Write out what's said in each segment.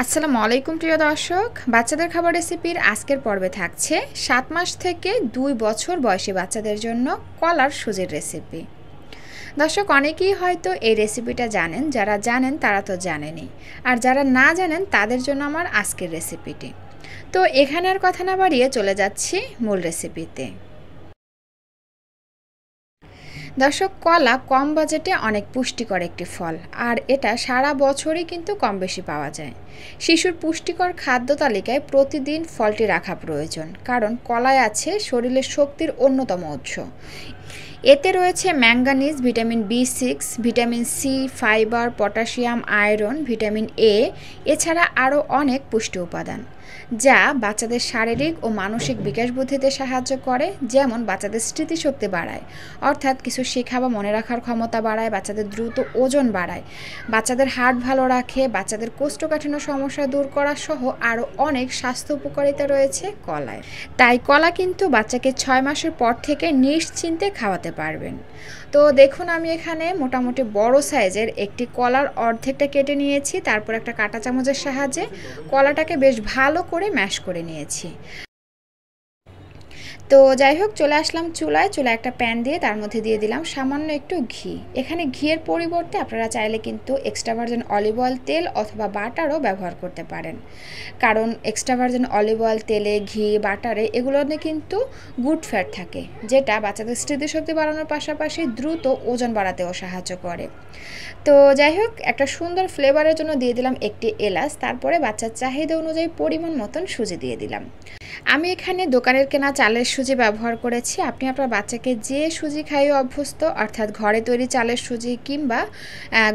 আসসালামু আলাইকুম প্রিয় দর্শক, বাচ্চাদের খাবার রেসিপির আজকের পর্বে থাকছে 7 মাস থেকে 2 বছর বয়সী বাচ্চাদের জন্য কলার সুজির রেসিপি। দর্শক, অনেকেই হয়তো এই রেসিপিটা জানেন, যারা জানেন তারা তো জানেনই, আর যারা না জানেন তাদের জন্য আমার আজকের রেসিপিটি। তো এখানে আর কথা না বাড়িয়ে চলে যাচ্ছি মূল রেসিপিতে। দর্শক, কলা কম বাজেটে অনেক পুষ্টিকর একটি ফল, আর এটা সারা বছরই কিন্তু কম বেশি পাওয়া যায়। শিশুর পুষ্টিকর খাদ্য তালিকায় প্রতিদিন ফলটি রাখা প্রয়োজন, কারণ কলায় আছে শরীরের শক্তির অন্যতম উৎস। এতে রয়েছে ম্যাঙ্গানিজ, ভিটামিন বি6, vitamin C, fibre, potassium, iron, vitamin A, এছাড়া আরও অনেক পুষ্টি উপাদান, যা বাচ্চাদের শারীরিক ও মানসিক বিকাশ বুদ্ধিতে সাহায্য করে। যেমন বাচ্চাদের স্মৃতিশক্তি বাড়ায়, অর্থাৎ কিছু শেখা বা মনে রাখার ক্ষমতা বাড়ায়, বাচ্চাদের দ্রুত ওজন বাড়ায়, বাচ্চাদের হার্ট ভালো রাখে, বাচ্চাদের কোষ্ঠকাঠিন্য সমস্যা দূর করা সহ আরও অনেক স্বাস্থ্য উপকারিতা রয়েছে কলায়। তাই কলা কিন্তু বাচ্চাকে 6 মাসের পর থেকে নিশ্চিন্তে খাওয়াতে পারবেন। তো দেখুন, আমি এখানে মোটামুটি বড় সাইজের একটি কলার অর্ধেকটা কেটে নিয়েছি, তারপর একটা কাঁটা চামচের সাহায্যে কলাটাকে বেশ ভালো করে ম্যাশ করে নিয়েছি। তো যাই হোক, চলে আসলাম চুলায় একটা প্যান দিয়ে তার মধ্যে দিয়ে দিলাম সামান্য একটু ঘি। এখানে ঘিয়ের পরিবর্তে আপনারা চাইলে কিন্তু এক্সট্রা ভার্জিন অলিভ অয়েল, তেল অথবা বাটারও ব্যবহার করতে পারেন, কারণ এক্সট্রা ভার্জিন অলিভ অয়েল, তেলে, ঘি, বাটারে এগুলোতে কিন্তু গুড ফ্যাট থাকে, যেটা বাচ্চাদের স্মৃতিশক্তি বাড়ানোর পাশাপাশি দ্রুত ওজন বাড়াতেও সাহায্য করে। তো যাই হোক, একটা সুন্দর ফ্লেভারের জন্য দিয়ে দিলাম একটি এলাচ, তারপরে বাচ্চার চাহিদা অনুযায়ী পরিমাণ মতন সুজি দিয়ে দিলাম। আমি এখানে দোকানের কেনা চালের সুজি ব্যবহার করেছি। আপনি আপনার বাচ্চাকে যে সুজি খাইয়ে অভ্যস্ত, অর্থাৎ ঘরে তৈরি চালের সুজি কিংবা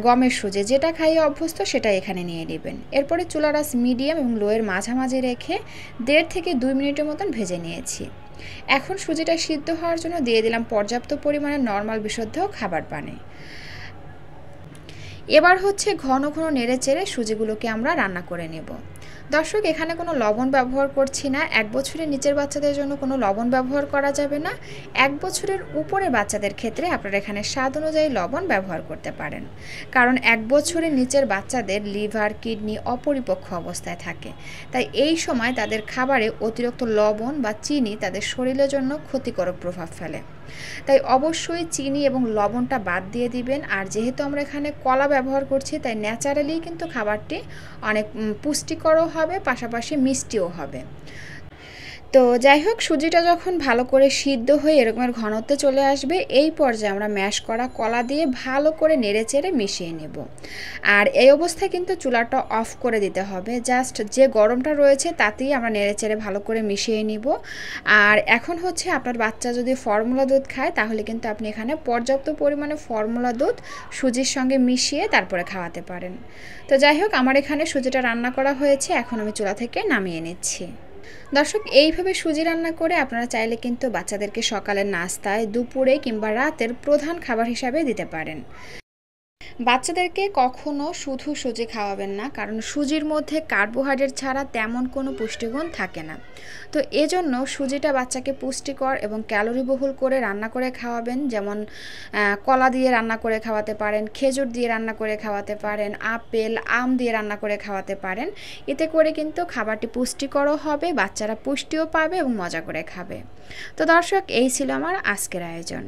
গমের সুজি, যেটা খাইয়ে অভ্যস্ত সেটা এখানে নিয়ে নেবেন। এরপরে চুলার আঁচ মিডিয়াম এবং লোয়ের মাঝামাঝি রেখে 1.5 থেকে 2 মিনিটের মতন ভেজে নিয়েছি। এখন সুজিটা সিদ্ধ হওয়ার জন্য দিয়ে দিলাম পর্যাপ্ত পরিমাণে নর্মাল বিশুদ্ধ খাবার পানি। এবার হচ্ছে ঘন ঘন নেড়ে চেড়ে সুজিগুলোকে আমরা রান্না করে নেব। দর্শক, এখানে কোনো লবণ ব্যবহার করছি না। 1 বছরের নিচের বাচ্চাদের জন্য কোনো লবণ ব্যবহার করা যাবে না। 1 বছরের উপরের বাচ্চাদের ক্ষেত্রে আপনারা এখানে স্বাদ অনুযায়ী লবণ ব্যবহার করতে পারেন, কারণ 1 বছরের নিচের বাচ্চাদের লিভার, কিডনি অপরিপক্ক অবস্থায় থাকে। তাই এই সময় তাদের খাবারে অতিরিক্ত লবণ বা চিনি তাদের শরীরের জন্য ক্ষতিকারক প্রভাব ফেলে। তাই অবশ্যই চিনি এবং লবণটা বাদ দিয়ে দিবেন। আর যেহেতু আমরা এখানে কলা ব্যবহার করছি, তাই ন্যাচারালি কিন্তু খাবারটি অনেক পুষ্টিকরও হবে, পাশাপাশি মিষ্টিও হবে। তো যাই হোক, সুজিটা যখন ভালো করে সিদ্ধ হয়ে এরকমের ঘনত্বে চলে আসবে, এই পর্যায়ে আমরা ম্যাশ করা কলা দিয়ে ভালো করে নেড়েচেড়ে মিশিয়ে নেব। আর এই অবস্থায় কিন্তু চুলাটা অফ করে দিতে হবে। জাস্ট যে গরমটা রয়েছে তাতেই আমরা নেড়েচেড়ে ভালো করে মিশিয়ে নিব। আর এখন হচ্ছে আপনার বাচ্চা যদি ফর্মুলা দুধ খায়, তাহলে কিন্তু আপনি এখানে পর্যাপ্ত পরিমাণে ফর্মুলা দুধ সুজির সঙ্গে মিশিয়ে তারপরে খাওয়াতে পারেন। তো যাই হোক, আমার এখানে সুজিটা রান্না করা হয়েছে, এখন আমি চুলা থেকে নামিয়ে নিচ্ছি। দর্শক, এইভাবে সুজি রান্না করে আপনারা চাইলে কিন্তু বাচ্চাদেরকে সকালের নাস্তায়, দুপুরে কিংবা রাতের প্রধান খাবার হিসাবে দিতে পারেন। বাচ্চাদেরকে কখনো শুধু সুজি খাওয়াবেন না, কারণ সুজির মধ্যে কার্বোহাইড্রেট ছাড়া তেমন কোনো পুষ্টিগুণ থাকে না। তো এজন্য সুজিটা বাচ্চাকে পুষ্টিকর এবং ক্যালোরিবহুল করে রান্না করে খাওয়াবেন। যেমন কলা দিয়ে রান্না করে খাওয়াতে পারেন, খেজুর দিয়ে রান্না করে খাওয়াতে পারেন, আপেল, আম দিয়ে রান্না করে খাওয়াতে পারেন। এতে করে কিন্তু খাবারটি পুষ্টিকরও হবে, বাচ্চারা পুষ্টিও পাবে এবং মজা করে খাবে। তো দর্শক, এই ছিল আমার আজকের আয়োজন।